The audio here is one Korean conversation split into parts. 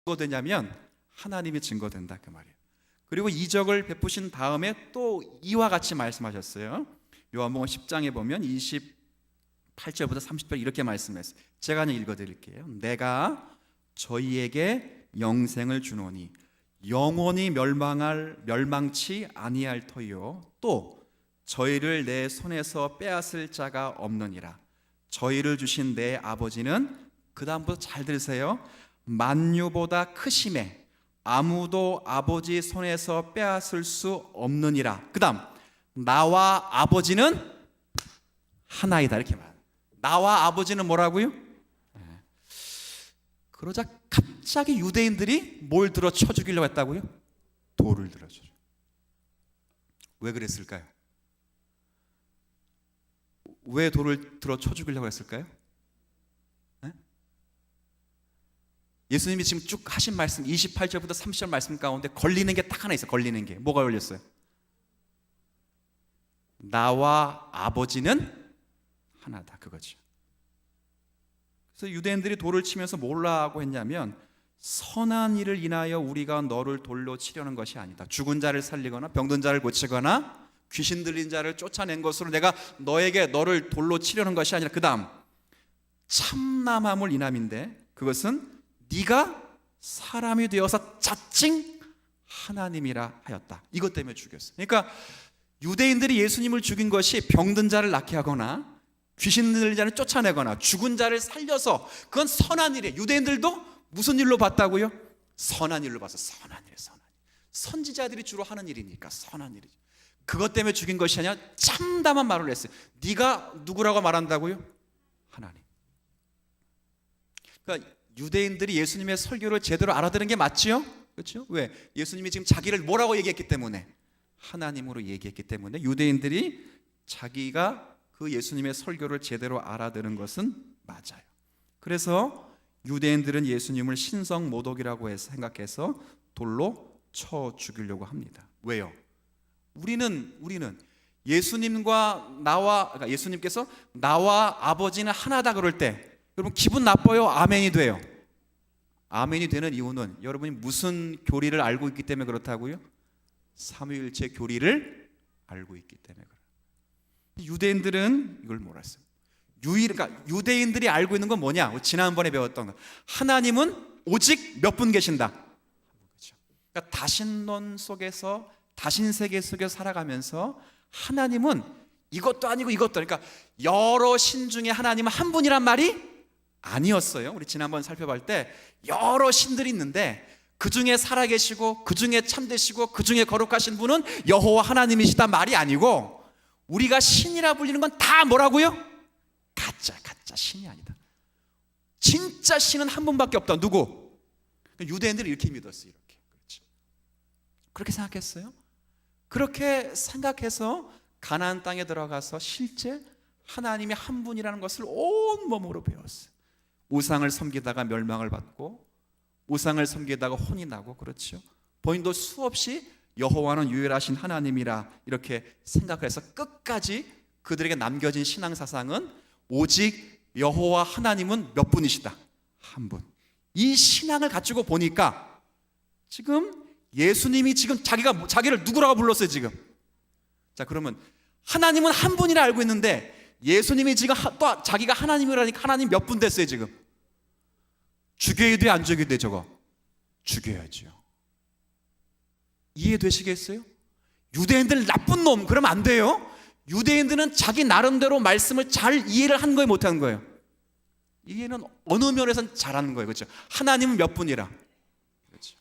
증거되냐면 하나님이 증거된다 그 말이에요. 그리고 이적을 베푸신 다음에 또 이와 같이 말씀하셨어요. 요한복음 10장에 보면 28절부터 30절 이렇게 말씀했어요. 제가 그냥 읽어드릴게요. 내가 저희에게 영생을 주노니 영원히 멸망치 아니할 터이요 또 저희를 내 손에서 빼앗을 자가 없느니라. 저희를 주신 내 아버지는, 그 다음부터 잘 들으세요, 만유보다 크심에 아무도 아버지 손에서 빼앗을 수 없느니라. 그 다음, 나와 아버지는 하나이다 이렇게 말합니다. 나와 아버지는 뭐라고요? 그러자 갑자기 유대인들이 뭘 들어 쳐 죽이려고 했다고요? 돌을 들어 쳐 죽이려고. 왜 그랬을까요? 왜 돌을 들어 쳐 죽이려고 했을까요? 예수님이 지금 쭉 하신 말씀 28절부터 30절 말씀 가운데 걸리는 게 딱 하나 있어요. 걸리는 게 뭐가 걸렸어요? 나와 아버지는 하나다 그거죠. 그래서 유대인들이 돌을 치면서 뭐라고 했냐면, 선한 일을 인하여 우리가 너를 돌로 치려는 것이 아니다. 죽은 자를 살리거나 병든 자를 고치거나 귀신 들린 자를 쫓아낸 것으로 내가 너를 돌로 치려는 것이 아니라, 그 다음 참남함을 인함인데 그것은 네가 사람이 되어서 자칭 하나님이라 하였다. 이것 때문에 죽였어요. 그러니까 유대인들이 예수님을 죽인 것이 병든 자를 낫게 하거나 귀신 들린 자를 쫓아내거나 죽은 자를 살려서, 그건 선한 일이에요. 유대인들도 무슨 일로 봤다고요? 선한 일로 봤어. 선한 일. 선지자들이 주로 하는 일이니까 선한 일이죠. 그것 때문에 죽인 것이 아니라 참담한 말을 했어요. 네가 누구라고 말한다고요? 하나님. 그러니까 유대인들이 예수님의 설교를 제대로 알아들은 게 맞지요? 그렇죠? 왜? 예수님이 지금 자기를 뭐라고 얘기했기 때문에, 하나님으로 얘기했기 때문에 유대인들이 자기가 그 예수님의 설교를 제대로 알아들은 것은 맞아요. 그래서 유대인들은 예수님을 신성 모독이라고 생각해서 돌로 쳐 죽이려고 합니다. 왜요? 우리는 예수님과 그러니까 예수님께서 나와 아버지는 하나다 그럴 때 여러분 기분 나빠요? 아멘이 돼요? 아멘이 되는 이유는 여러분이 무슨 교리를 알고 있기 때문에 그렇다고요? 삼위일체 교리를 알고 있기 때문에 그래요. 유대인들은 이걸 몰랐어요. 그러니까 유대인들이 알고 있는 건 뭐냐? 지난번에 배웠던 거. 하나님은 오직 몇 분 계신다. 그러니까 다신론 속에서, 다신세계 속에서 살아가면서 하나님은 이것도 아니고 이것도, 그러니까 여러 신 중에 하나님은 한 분이란 말이 아니었어요. 우리 지난번 살펴볼 때 여러 신들이 있는데 그 중에 살아계시고 그 중에 참되시고 그 중에 거룩하신 분은 여호와 하나님이시다 말이 아니고, 우리가 신이라 불리는 건 다 뭐라고요? 가짜 신이 아니다. 진짜 신은 한 분밖에 없다. 누구? 유대인들이 이렇게 믿었어요. 그렇죠. 그렇게 생각했어요. 그렇게 생각해서 가나안 땅에 들어가서 실제 하나님이 한 분이라는 것을 온몸으로 배웠어요. 우상을 섬기다가 멸망을 받고, 우상을 섬기다가 혼이 나고, 그렇죠. 본인도 수없이 여호와는 유일하신 하나님이라 이렇게 생각해서 끝까지 그들에게 남겨진 신앙사상은 오직 여호와 하나님은 몇 분이시다? 한 분. 이 신앙을 가지고 보니까 지금 예수님이 지금 자기를 누구라고 불렀어요 지금? 자, 그러면 하나님은 한 분이라 알고 있는데 예수님이 지금 또 자기가 하나님이라니까 하나님 몇 분 됐어요 지금? 죽여야 돼 안 죽여야 돼? 저거 죽여야죠. 이해되시겠어요? 유대인들 나쁜 놈 그러면 안 돼요. 유대인들은 자기 나름대로 말씀을 잘 이해를 한 거예요, 못한 거예요? 이해는 어느 면에서는 잘하는 거예요. 그렇죠? 하나님은 몇 분이라. 그렇죠?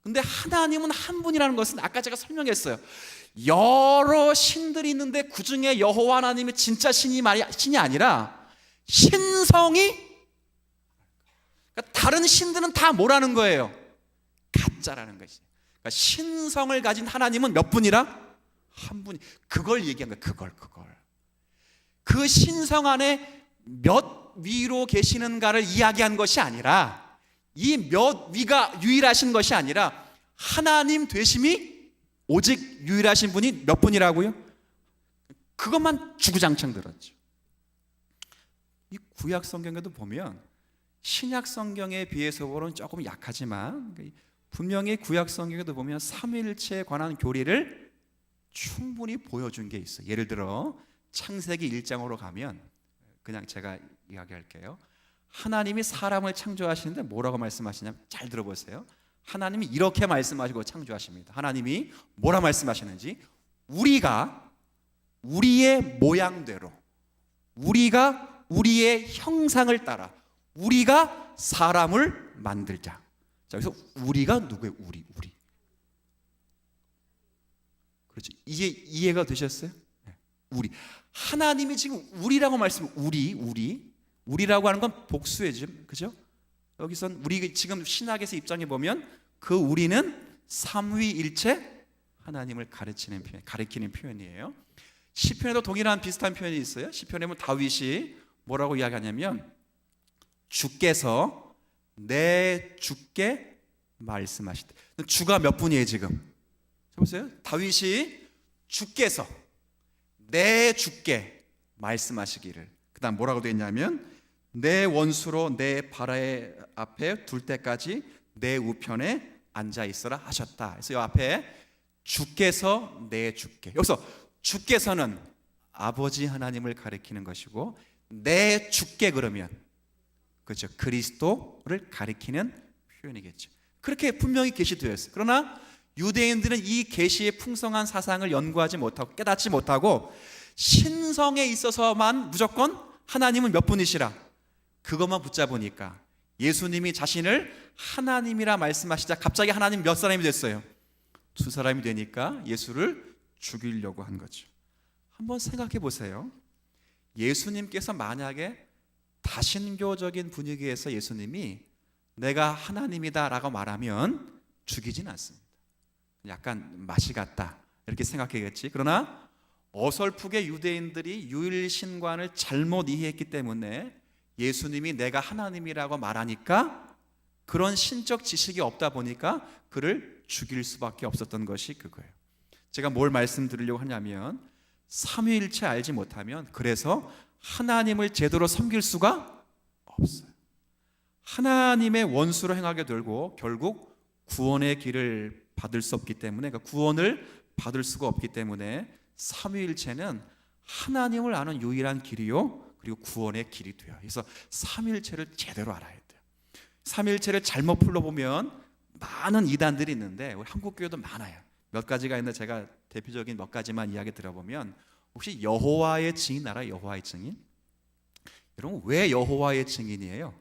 근데 하나님은 한 분이라는 것은 아까 제가 설명했어요. 여러 신들이 있는데 그 중에 여호와 하나님이 진짜 신이 아니라 신성이, 그러니까 다른 신들은 다 뭐라는 거예요? 가짜라는 것이. 그러니까 신성을 가진 하나님은 몇 분이라? 한 분이. 그걸 얘기한 거예요. 그걸. 그 신성 안에 몇 위로 계시는가를 이야기한 것이 아니라, 이 몇 위가 유일하신 것이 아니라 하나님 되심이 오직 유일하신 분이 몇 분이라고요? 그것만 주구장창 들었죠. 이 구약 성경에도 보면 신약 성경에 비해서 보면 조금 약하지만 분명히 구약 성경에도 보면 삼위일체에 관한 교리를 충분히 보여준 게 있어요. 예를 들어 창세기 1장으로 가면 그냥 제가 이야기할게요. 하나님이 사람을 창조하시는데 뭐라고 말씀하시냐면, 잘 들어보세요. 하나님이 이렇게 말씀하시고 창조하십니다. 하나님이 뭐라 말씀하시는지, 우리가 우리의 모양대로, 우리가 우리의 형상을 따라 우리가 사람을 만들자. 자, 그래서 우리가 누구예요? 우리. 그렇죠. 이제 이해가 되셨어요? 네. 우리. 하나님이 지금 우리라고 우리라고 하는 건 복수예요, 그죠? 여기선 우리 지금 신학에서 입장해 보면 그 우리는 삼위일체 하나님을 가리키는 표현이에요. 시편에도 동일한 비슷한 표현이 있어요. 시편에 보면 다윗이 뭐라고 이야기하냐면, 주께서 내 주께 말씀하시되. 주가 몇 분이에요 지금? 보세요. 다윗이 주께서 내 주께 말씀하시기를, 그 다음 뭐라고 되어 있냐면, 내 원수로 내 발 앞에 둘 때까지 내 우편에 앉아 있어라 하셨다. 그래서 이 앞에 주께서 내 주께, 여기서 주께서는 아버지 하나님을 가리키는 것이고, 내 주께 그러면 그렇죠, 그리스도를 가리키는 표현이겠죠. 그렇게 분명히 계시되어 있어요. 그러나 유대인들은 이 계시의 풍성한 사상을 연구하지 못하고 깨닫지 못하고 신성에 있어서만 무조건 하나님은 몇 분이시라 그것만 붙잡으니까 예수님이 자신을 하나님이라 말씀하시자 갑자기 하나님 몇 사람이 됐어요? 두 사람이 되니까 예수를 죽이려고 한 거죠. 한번 생각해 보세요. 예수님께서 만약에 다신교적인 분위기에서 예수님이 내가 하나님이다 라고 말하면 죽이진 않습니다. 약간 맛이 갔다 이렇게 생각하겠지. 그러나 어설프게 유대인들이 유일신관을 잘못 이해했기 때문에 예수님이 내가 하나님이라고 말하니까 그런 신적 지식이 없다 보니까 그를 죽일 수밖에 없었던 것이 그거예요. 제가 뭘 말씀드리려고 하냐면, 삼위일체 알지 못하면 그래서 하나님을 제대로 섬길 수가 없어요. 하나님의 원수로 행하게 되고 결국 구원의 길을 받을 수 없기 때문에, 그러니까 구원을 받을 수가 없기 때문에 삼위일체는 하나님을 아는 유일한 길이요 그리고 구원의 길이 돼요. 그래서 삼위일체를 제대로 알아야 돼요. 삼위일체를 잘못 풀어보면 많은 이단들이 있는데 우리 한국교회도 많아요. 몇 가지가 있는데 제가 대표적인 몇 가지만 이야기 들어보면, 혹시 여호와의 증인 알아요? 여호와의 증인? 여러분 왜 여호와의 증인이에요?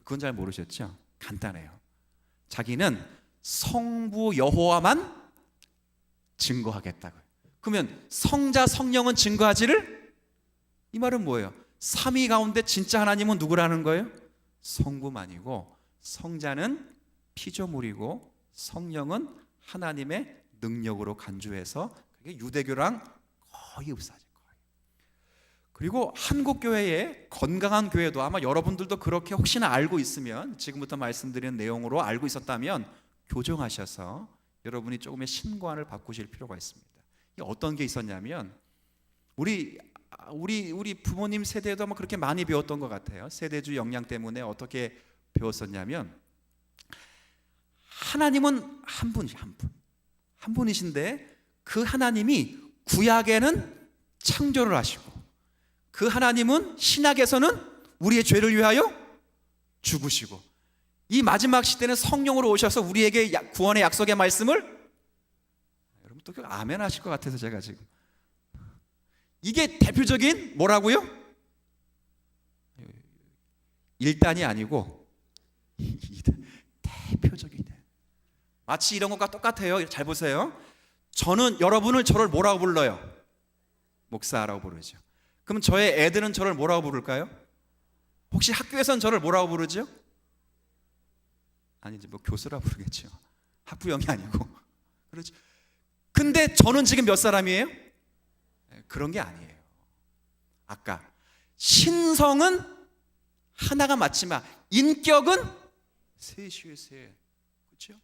그건 잘 모르셨죠? 간단해요. 자기는 성부 여호와만 증거하겠다고요. 그러면 성자 성령은 증거하지를? 이 말은 뭐예요? 삼위 가운데 진짜 하나님은 누구라는 거예요? 성부만이고 성자는 피조물이고 성령은 하나님의 능력으로 간주해서 그게 유대교랑 거의 흡사하죠. 그리고 한국교회의 건강한 교회도 아마 여러분들도 그렇게 혹시나 알고 있으면, 지금부터 말씀드리는 내용으로 알고 있었다면 교정하셔서 여러분이 조금의 신관을 바꾸실 필요가 있습니다. 어떤 게 있었냐면, 우리 부모님 세대에도 아마 그렇게 많이 배웠던 것 같아요. 세대주 영향 때문에 어떻게 배웠었냐면, 하나님은 한 분이신데 그 하나님이 구약에는 창조를 하시고 그 하나님은 신약에서는 우리의 죄를 위하여 죽으시고 이 마지막 시대는 성령으로 오셔서 우리에게 구원의 약속의 말씀을, 여러분 또 아멘 하실 것 같아서 제가 지금, 이게 대표적인 뭐라고요? 1단이 아니고 2단, 대표적인. 마치 이런 것과 똑같아요. 잘 보세요. 여러분을 저를 뭐라고 불러요? 목사라고 부르죠. 그럼 저의 애들은 저를 뭐라고 부를까요? 혹시 학교에서는 저를 뭐라고 부르죠? 아니, 이제 뭐 교수라고 부르겠죠. 학부형이 아니고. 그렇죠. 근데 저는 지금 몇 사람이에요? 그런 게 아니에요. 아까 신성은 하나가 맞지만 인격은 셋이에요, 셋. 그렇죠?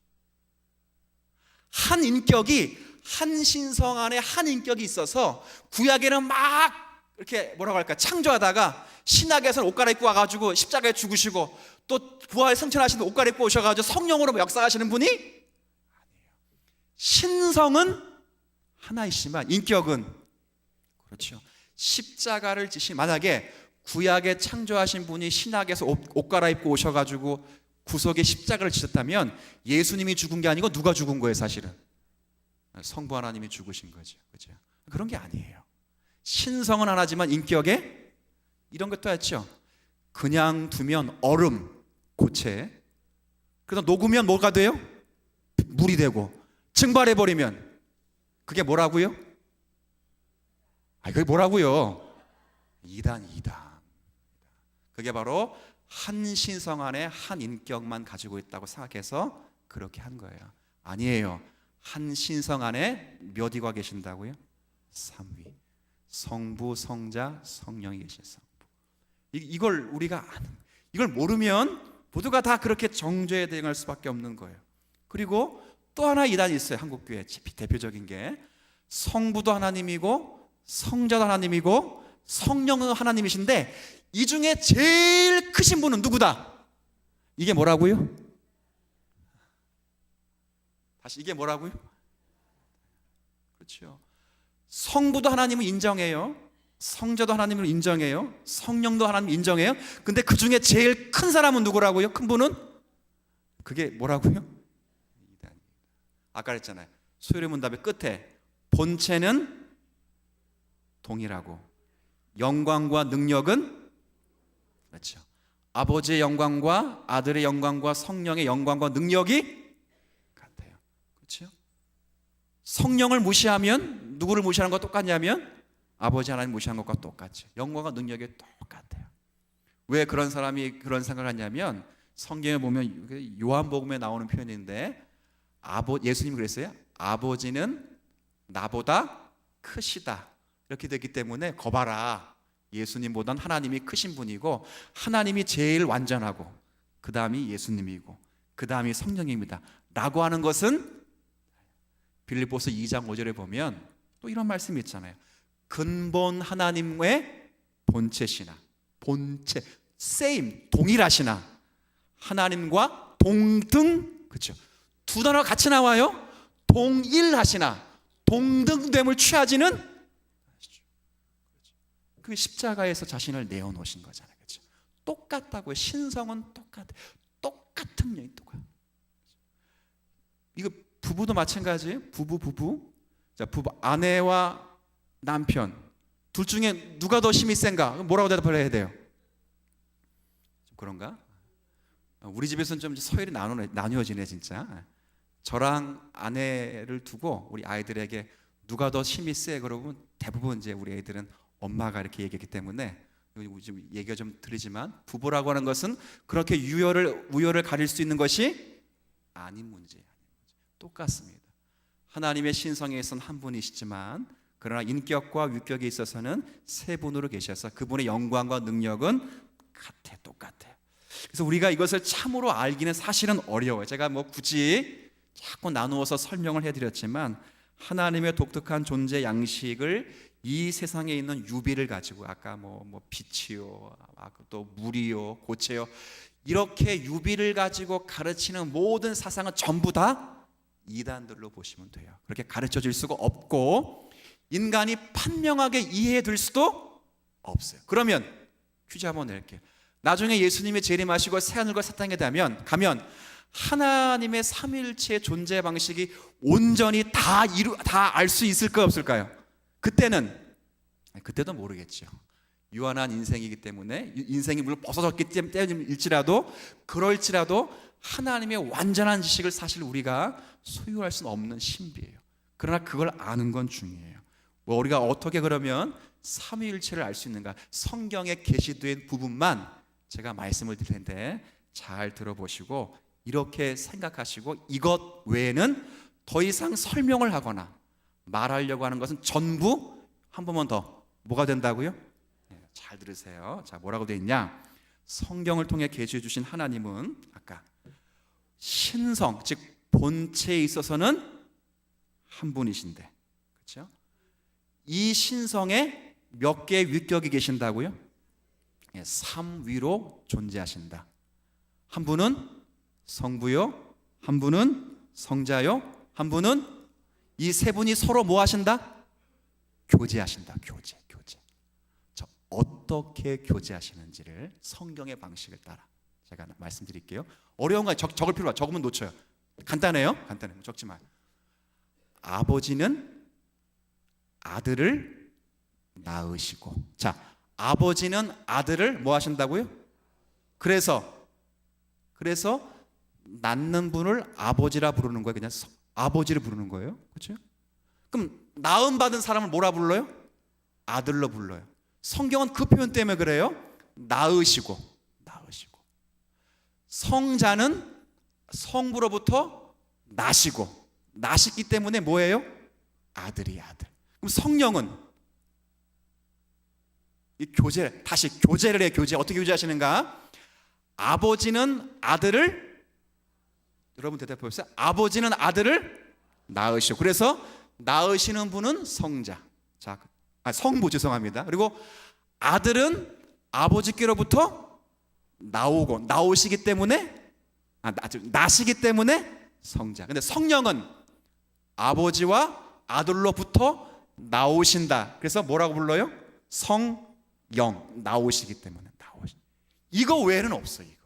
한 인격이, 한 신성 안에 한 인격이 있어서 구약에는 막 이렇게 뭐라고 할까, 창조하다가 신약에서는 옷 갈아입고 와가지고 십자가에 죽으시고 또 부활 승천하신 옷 갈아입고 오셔가지고 성령으로 역사하시는 분이 아니에요. 신성은 하나이시지만 인격은, 그렇죠, 십자가를 지신, 만약에 구약에 창조하신 분이 신약에서 옷 갈아입고 오셔가지고 구속의 십자가를 지셨다면 예수님이 죽은 게 아니고 누가 죽은 거예요? 사실은 성부 하나님이 죽으신 거죠. 그죠? 그런 게 아니에요. 신성은 하나지만 인격에 이런 것도 했죠. 그냥 두면 얼음, 고체. 그래서 녹으면 뭐가 돼요? 물이 되고. 증발해버리면 그게 뭐라고요? 그게 뭐라고요? 이단. 그게 바로 한 신성 안에 한 인격만 가지고 있다고 생각해서 그렇게 한 거예요. 아니에요. 한 신성 안에 몇 위가 계신다고요? 3위. 성부, 성자, 성령이 계신 성부. 이걸 우리가 이걸 모르면 모두가 다 그렇게 정죄에 대응할 수밖에 없는 거예요. 그리고 또 하나 이단이 있어요. 한국교회 대표적인 게, 성부도 하나님이고 성자도 하나님이고 성령은 하나님이신데 이 중에 제일 크신 분은 누구다? 이게 뭐라고요? 다시, 이게 뭐라고요? 그렇죠. 성부도 하나님을 인정해요. 성자도 하나님을 인정해요. 성령도 하나님을 인정해요. 근데 그 중에 제일 큰 사람은 누구라고요? 큰 분은? 그게 뭐라고요? 아까 그랬잖아요. 소요리문답의 끝에 본체는 동일하고 영광과 능력은, 그렇죠, 아버지의 영광과 아들의 영광과 성령의 영광과 능력이 같아요. 그렇죠? 성령을 무시하면 누구를 무시하는 것과 똑같냐면 아버지 하나님 무시하는 것과 똑같죠. 영광과 능력이 똑같아요. 왜 그런 사람이 그런 생각을 하냐면, 성경에 보면 요한복음에 나오는 표현인데 예수님이 그랬어요. 아버지는 나보다 크시다. 이렇게 되기 때문에 거봐라, 예수님보다는 하나님이 크신 분이고 하나님이 제일 완전하고 그 다음이 예수님이고 그 다음이 성령입니다 라고 하는 것은 빌립보서 2장 5절에 보면 또 이런 말씀이 있잖아요. 근본 하나님의 본체시나, 본체, same, 동일하시나, 하나님과 동등, 그렇죠, 두 단어가 같이 나와요. 동일하시나, 동등됨을 취하지는, 그 십자가에서 자신을 내어놓으신 거잖아요. 그렇죠? 똑같다고요. 신성은 똑같아요. 똑같은 영이 똑같아요. 이거 부부도 마찬가지예요. 부부. 자, 부부 아내와 남편 둘 중에 누가 더 힘이 센가? 뭐라고 대답을 해야 돼요? 좀 그런가? 우리 집에서는 좀 서열이 나뉘어지네 진짜. 저랑 아내를 두고 우리 아이들에게 누가 더 힘이 세? 그러면 대부분 이제 우리 애들은 엄마가 이렇게 얘기했기 때문에 좀 얘기가 좀 드리지만, 부부라고 하는 것은 그렇게 우열을 가릴 수 있는 것이 아닌 문제예요. 똑같습니다. 하나님의 신성에서는 한 분이시지만 그러나 인격과 위격에 있어서는 세 분으로 계셔서 그분의 영광과 능력은 똑같아요. 그래서 우리가 이것을 참으로 알기는 사실은 어려워요. 제가 굳이 자꾸 나누어서 설명을 해드렸지만 하나님의 독특한 존재 양식을 이 세상에 있는 유비를 가지고, 아까 빛이요, 또 물이요, 고체요, 이렇게 유비를 가지고 가르치는 모든 사상은 전부 다 이단들로 보시면 돼요. 그렇게 가르쳐 줄 수가 없고 인간이 판명하게 이해될 수도 없어요. 그러면 퀴즈 한번 낼게요. 나중에 예수님이 재림하시고 새하늘과 새 땅에 가면 하나님의 삼위일체의 존재 방식이 온전히 다 알 수 있을까요, 없을까요? 그때도 모르겠죠. 유한한 인생이기 때문에, 인생이 물론 벗어졌기 때문일지라도, 그럴지라도 하나님의 완전한 지식을 사실 우리가 소유할 수는 없는 신비예요. 그러나 그걸 아는 건 중요해요. 우리가 어떻게 그러면 삼위일체를 알 수 있는가? 성경에 계시된 부분만 제가 말씀을 드릴 텐데 잘 들어보시고 이렇게 생각하시고, 이것 외에는 더 이상 설명을 하거나 말하려고 하는 것은 전부, 한 번만 더, 뭐가 된다고요? 잘 들으세요. 자, 뭐라고 되어 있냐? 성경을 통해 계시해 주신 하나님은 아까 신성, 즉 본체에 있어서는 한 분이신데, 그렇죠? 이 신성의 몇 개의 위격이 계신다고요? 3위로 존재하신다. 한 분은 성부요, 한 분은 성자요, 한 분은 이 세 분이 서로 뭐 하신다? 교제하신다. 교제. 자, 어떻게 교제하시는지를 성경의 방식을 따라 제가 말씀드릴게요. 어려운 거 적을 필요 없어요. 적으면 놓쳐요. 간단해요. 적지 마요. 아버지는 아들을 낳으시고, 자, 아버지는 아들을 뭐 하신다고요? 그래서 낳는 분을 아버지라 부르는 거예요. 그냥 아버지를 부르는 거예요. 그렇죠? 그럼 낳음 받은 사람을 뭐라 불러요? 아들로 불러요. 성경은 그 표현 때문에 그래요. 낳으시고. 성자는 성부로부터 나시기 때문에 뭐예요? 아들이 아들. 그럼 성령은 이 교제를 해. 어떻게 교제하시는가? 아버지는 아들을, 여러분 대답해 보세요. 아버지는 아들을 낳으시고, 그래서 낳으시는 분은 성자. 자, 성부, 죄송합니다. 그리고 아들은 아버지께로부터 나오시기 때문에 나시기 때문에 성자. 근데 성령은 아버지와 아들로부터 나오신다. 그래서 뭐라고 불러요? 성령. 나오시기 때문에 이거 외에는 없어요. 이거.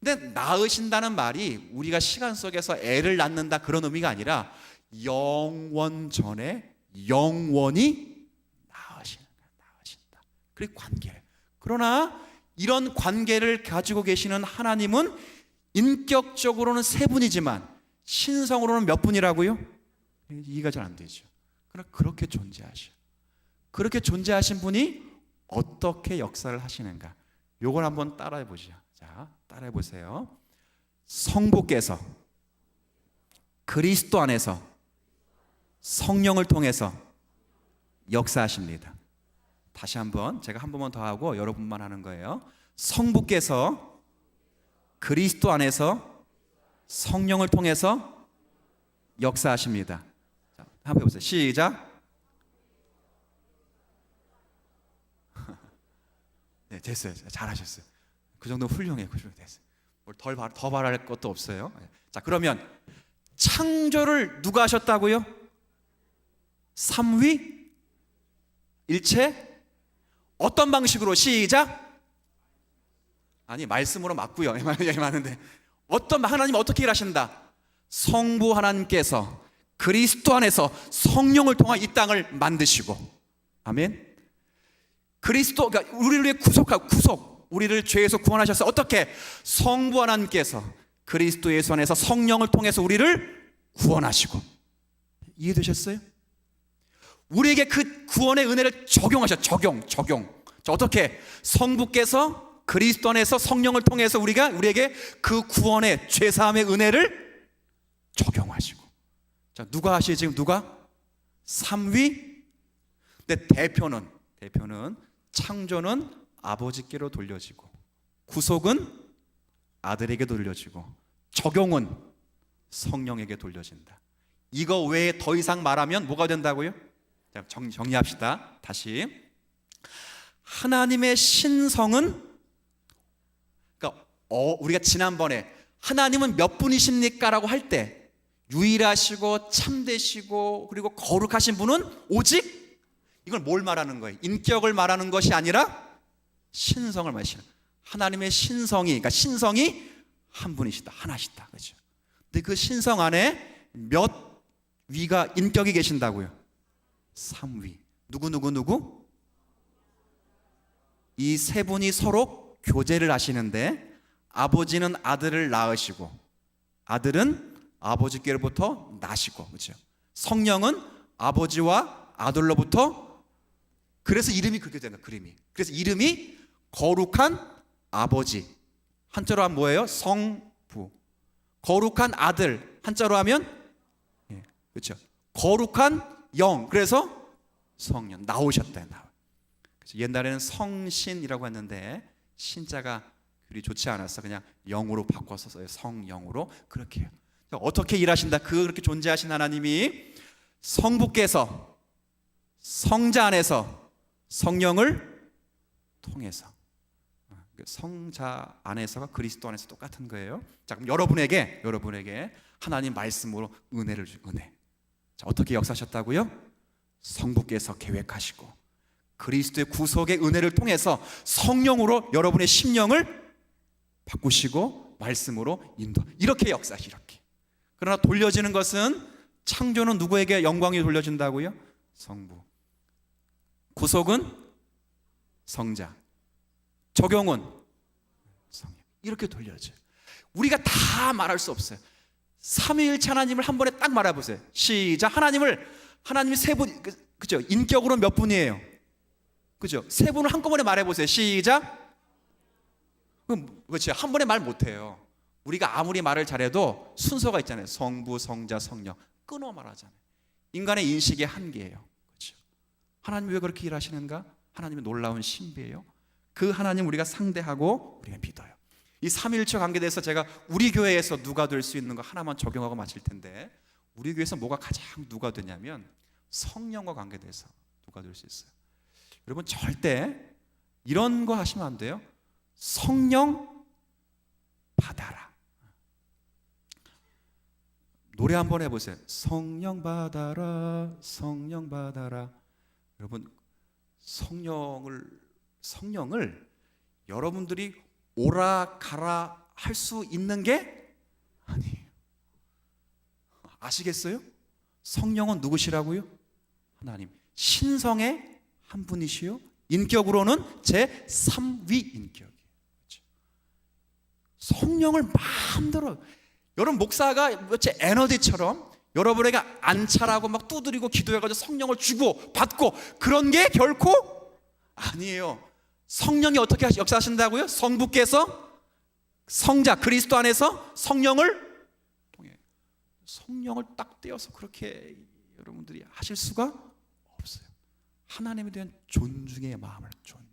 근데 낳으신다는 말이 우리가 시간 속에서 애를 낳는다 그런 의미가 아니라 영원 전에 영원히 낳으신다. 그리고 관계. 그러나 이런 관계를 가지고 계시는 하나님은 인격적으로는 세 분이지만 신성으로는 몇 분이라고요? 이해가 잘 안 되죠. 그러나 그렇게 존재하셔. 그렇게 존재하신 분이 어떻게 역사를 하시는가? 요걸 한번 따라해 보죠. 자, 따라해 보세요. 성부께서 그리스도 안에서 성령을 통해서 역사하십니다. 다시 한번, 제가 한 번만 더 하고 여러분만 하는 거예요. 성부께서 그리스도 안에서 성령을 통해서 역사하십니다. 자, 한번 해보세요. 시작. 네, 됐어요. 잘하셨어요. 그 정도 훌륭해요. 됐어요. 뭘 더 말할 것도 없어요. 자, 그러면 창조를 누가 하셨다고요? 삼위 일체 어떤 방식으로? 시작. 아니, 말씀으로 맞고요. 얘기 많은데 하나님 어떻게 일하신다? 성부 하나님께서 그리스도 안에서 성령을 통한 이 땅을 만드시고, 아멘. 그리스도, 그러니까 우리를 위해 우리를 죄에서 구원하셔서 어떻게? 성부 하나님께서 그리스도 예수 안에서 성령을 통해서 우리를 구원하시고. 이해되셨어요? 우리에게 그 구원의 은혜를 적용하셔. 적용. 자, 어떻게? 성부께서 그리스도 안에서 성령을 통해서 우리에게 그 구원의 죄사함의 은혜를 적용하시고. 자, 누가 하시지? 지금 누가? 삼위. 근데 대표는 창조는 아버지께로 돌려지고, 구속은 아들에게 돌려지고, 적용은 성령에게 돌려진다. 이거 외에 더 이상 말하면 뭐가 된다고요? 자, 정리합시다. 다시. 하나님의 신성은, 그러니까 우리가 지난번에 하나님은 몇 분이십니까? 라고 할 때 유일하시고 참되시고 그리고 거룩하신 분은 오직, 이걸 뭘 말하는 거예요? 인격을 말하는 것이 아니라 신성을 말하시는, 하나님의 신성이, 그러니까 신성이 한 분이시다, 하나시다. 그렇죠? 근데 그 신성 안에 몇 위가 인격이 계신다고요? 3위. 누구? 이 세 분이 서로 교제를 하시는데, 아버지는 아들을 낳으시고 아들은 아버지께로부터 나시고, 그렇죠? 성령은 아버지와 아들로부터, 그래서 이름이 그렇게 되는 거예요. 그래서 이름이 거룩한 아버지, 한자로 하면 뭐예요? 성부. 거룩한 아들, 한자로 하면 그렇죠? 거룩한 영, 그래서 성령. 나오셨다. 그래서 옛날에는 성신이라고 했는데 신자가 그리 좋지 않아서 그냥 영으로 바꿔서 성령으로 그렇게 해요. 어떻게 일하신다? 그렇게 존재하신 하나님이 성부께서 성자 안에서 성령을 통해서. 성자 안에서가 그리스도 안에서 똑같은 거예요. 자, 그럼 여러분에게 하나님 말씀으로 은혜를 은혜. 자, 어떻게 역사하셨다고요? 성부께서 계획하시고 그리스도의 구속의 은혜를 통해서 성령으로 여러분의 심령을 바꾸시고 말씀으로 인도. 이렇게 역사하시 이렇게. 그러나 돌려지는 것은 창조는 누구에게 영광이 돌려진다고요? 성부. 구속은 성자. 적용은 성령. 이렇게 돌려져요. 우리가 다 말할 수 없어요. 삼위일체 하나님을 한 번에 딱 말해보세요. 시작. 하나님이 세 분, 그죠? 인격으로 몇 분이에요? 그죠? 세 분을 한꺼번에 말해보세요. 시작. 그렇지. 한 번에 말 못해요. 우리가 아무리 말을 잘해도 순서가 있잖아요. 성부, 성자, 성령. 끊어 말하잖아요. 인간의 인식의 한계예요. 그렇죠? 하나님이 왜 그렇게 일하시는가? 하나님의 놀라운 신비예요. 그 하나님 우리가 상대하고 우리가 믿어요. 이 삼위일체 관계에 대해서 제가 우리 교회에서 누가 될 수 있는 거 하나만 적용하고 마칠 텐데, 우리 교회에서 뭐가 가장 누가 되냐면 성령과 관계돼서 누가 될 수 있어요. 여러분 절대 이런 거 하시면 안 돼요. 성령 받아라. 노래 한번 해보세요. 성령 받아라, 성령 받아라. 여러분 성령을 여러분들이 오라 가라 할 수 있는 게 아니에요. 아시겠어요? 성령은 누구시라고요? 하나님. 신성의 한 분이시요, 인격으로는 제3위 인격이에요. 그렇죠? 성령을 마음대로, 여러분 목사가 마치 에너지처럼 여러분에게 안차라고 막 두드리고 기도해가지고 성령을 주고 받고 그런 게 결코 아니에요. 성령이 어떻게 역사하신다고요? 성부께서 성자 그리스도 안에서 성령을 통해, 성령을 딱 떼어서 그렇게 여러분들이 하실 수가 없어요. 하나님에 대한 존중의 마음을 존중.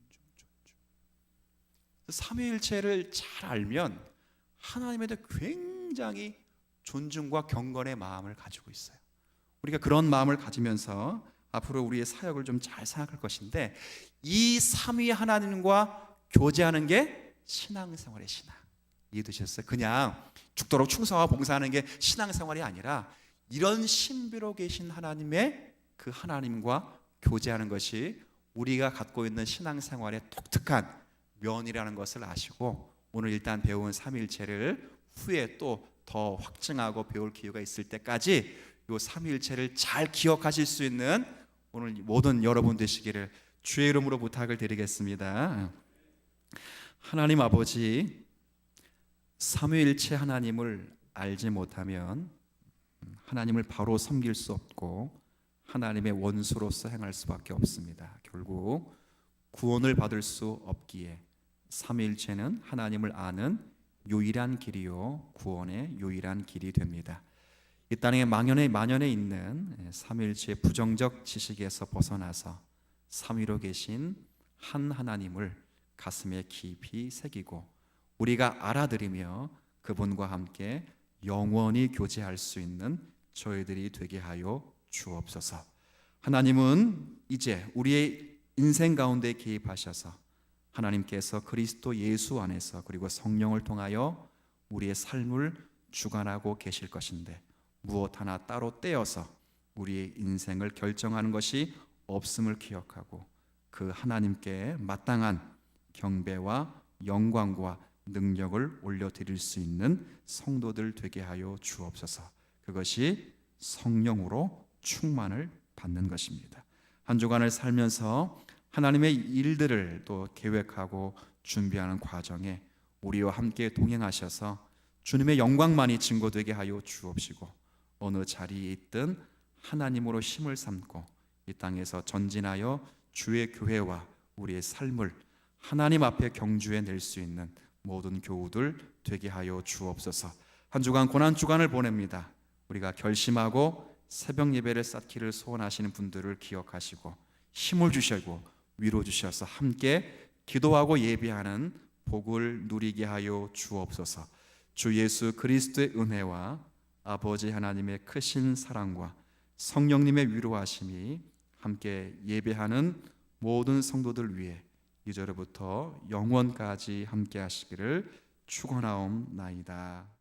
삼위일체를 잘 알면 하나님에 대해 굉장히 존중과 경건의 마음을 가지고 있어요. 우리가 그런 마음을 가지면서 앞으로 우리의 사역을 좀 잘 생각할 것인데, 이 삼위 하나님과 교제하는 게 신앙생활의 신앙. 이해되셨어요? 그냥 죽도록 충성하고 봉사하는 게 신앙생활이 아니라 이런 신비로 계신 하나님의 그 하나님과 교제하는 것이 우리가 갖고 있는 신앙생활의 독특한 면이라는 것을 아시고, 오늘 일단 배운 삼위일체를 후에 또 더 확증하고 배울 기회가 있을 때까지 이 삼위일체를 잘 기억하실 수 있는 오늘 모든 여러분 되시기를 주의 이름으로 부탁을 드리겠습니다. 하나님 아버지, 삼위일체 하나님을 알지 못하면 하나님을 바로 섬길 수 없고 하나님의 원수로서 행할 수밖에 없습니다. 결국 구원을 받을 수 없기에 삼위일체는 하나님을 아는 유일한 길이요 구원의 유일한 길이 됩니다. 이 땅에 만연해 있는 삼위일체의 부정적 지식에서 벗어나서 삼위로 계신 한 하나님을 가슴에 깊이 새기고 우리가 알아들이며 그분과 함께 영원히 교제할 수 있는 저희들이 되게 하여 주옵소서. 하나님은 이제 우리의 인생 가운데 개입하셔서 하나님께서 그리스도 예수 안에서 그리고 성령을 통하여 우리의 삶을 주관하고 계실 것인데, 무엇 하나 따로 떼어서 우리의 인생을 결정하는 것이 없음을 기억하고 그 하나님께 마땅한 경배와 영광과 능력을 올려드릴 수 있는 성도들 되게 하여 주옵소서. 그것이 성령으로 충만을 받는 것입니다. 한 주간을 살면서 하나님의 일들을 또 계획하고 준비하는 과정에 우리와 함께 동행하셔서 주님의 영광만이 증거되게 하여 주옵시고, 어느 자리에 있든 하나님으로 힘을 삼고 이 땅에서 전진하여 주의 교회와 우리의 삶을 하나님 앞에 경주해 낼 수 있는 모든 교우들 되게 하여 주옵소서. 한 주간 고난 주간을 보냅니다. 우리가 결심하고 새벽 예배를 쌓기를 소원하시는 분들을 기억하시고 힘을 주시고 위로 주셔서 함께 기도하고 예배하는 복을 누리게 하여 주옵소서. 주 예수 그리스도의 은혜와 아버지 하나님의 크신 사랑과 성령님의 위로하심이 함께 예배하는 모든 성도들 위해 이제로부터 영원까지 함께 하시기를 축원하옵나이다.